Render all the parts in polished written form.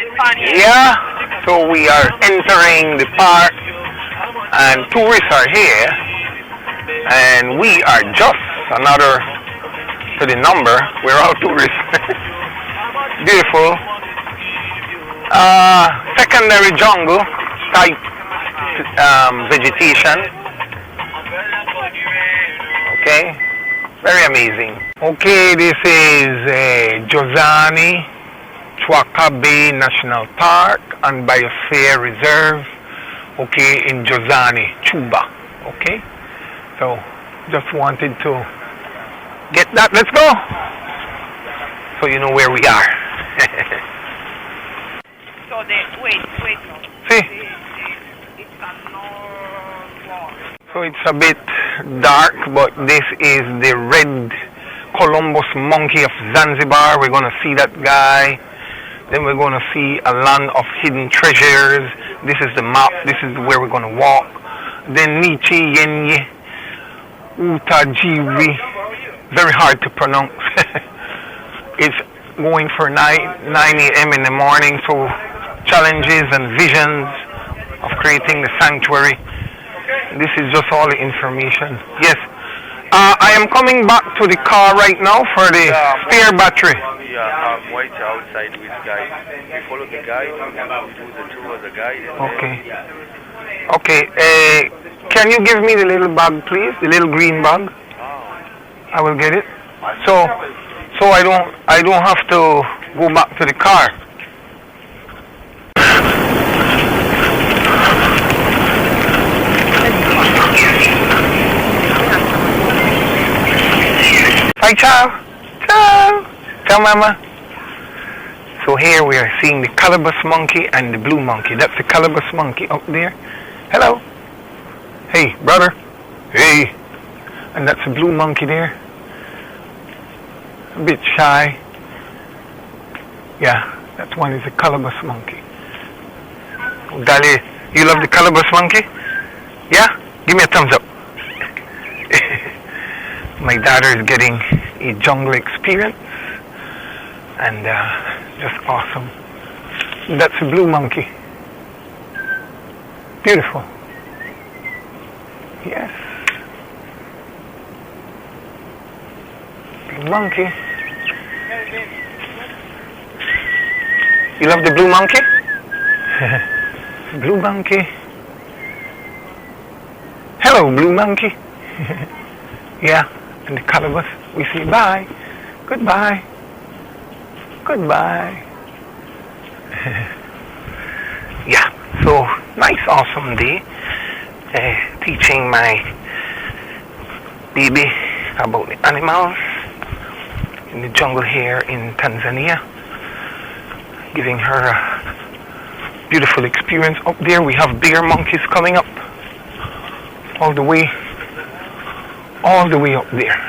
Yeah, so we are entering the park and tourists are here and we are just another to the number. We're all tourists. Beautiful. Secondary jungle type vegetation. Okay, very amazing. Okay, this is Jozani Chwaka Bay National Park and Biosphere Reserve, okay, in Jozani, Chuba, okay? So, just wanted to get that. Let's go! So you know where we are. So wait, no. See? It's a north. So it's a bit dark, but this is the red Columbus monkey of Zanzibar. We're going to see that guy. Then we're going to see a land of hidden treasures. This is the map. This is where we're going to walk. Then Nichi Yenye Utajiwi. Very hard to pronounce. It's going for 9 a.m. in the morning. So challenges and visions of creating the sanctuary. This is just all the information. Yes. I am coming back to the car right now for the spare battery. Yeah, I'm waiting outside with guide. We follow the guide, we do the tour of the guide. Okay. Okay. Can you give me the little bag, please? The little green bag. I will get it. So I don't have to go back to the car. Hi, ciao. Ciao. Ciao, mama. So here we are seeing the Columbus monkey and the blue monkey. That's the Columbus monkey up there. Hello. Hey, brother. Hey. And that's the blue monkey there. A bit shy. Yeah, that one is the Columbus monkey. Dalia, you love the Columbus monkey? Yeah? Give me a thumbs up. My daughter is getting a jungle experience and just awesome. That's a blue monkey. Beautiful. Yes. Blue monkey. You love the blue monkey? Blue monkey. Hello, blue monkey. Yeah. And the Columbus, we say bye, goodbye, goodbye. Yeah, so nice, awesome day. Teaching my baby about the animals in the jungle here in Tanzania. Giving her a beautiful experience. Up there we have bigger monkeys coming up all the way up there.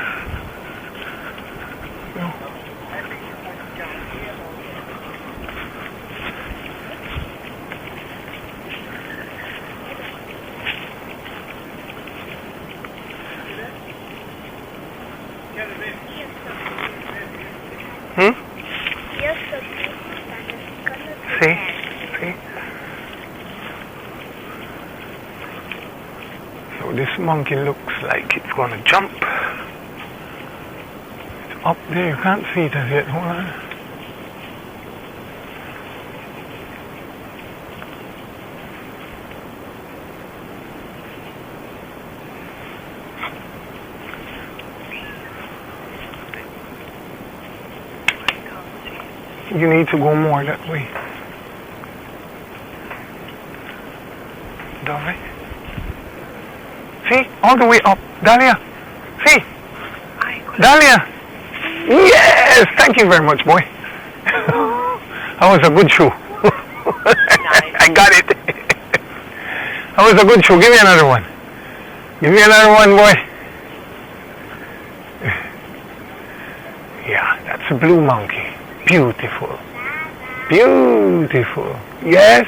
See? So this monkey looks like it's going to jump. It's up there, you can't see it as yet. Hold on. You need to go more that way. Dalia. See? All the way up. Dalia. See? Dalia. Yes! Thank you very much, boy. That was a good show. I got it. That was a good show. Give me another one. Give me another one, boy. Yeah, that's a blue monkey. Beautiful. Beautiful. Yes.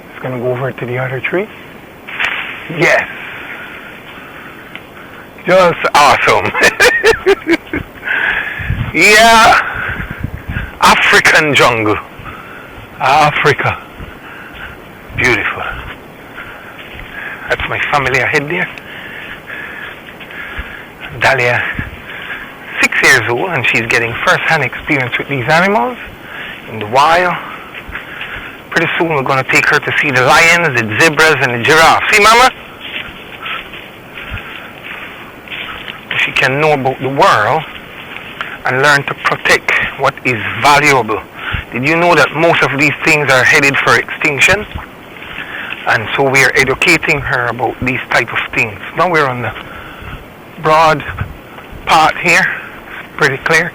It's going to go over to the other tree. Yes. Just awesome. Yeah, African jungle. Africa. Beautiful. That's my family ahead there. Dalia, 6 years old, and she's getting first-hand experience with these animals in the wild. Pretty soon we're going to take her to see the lions, the zebras, and the giraffes. See, Mama? She can know about the world and learn to protect what is valuable. Did you know that most of these things are headed for extinction? And so we are educating her about these type of things. Now we're on the broad path here. It's pretty clear.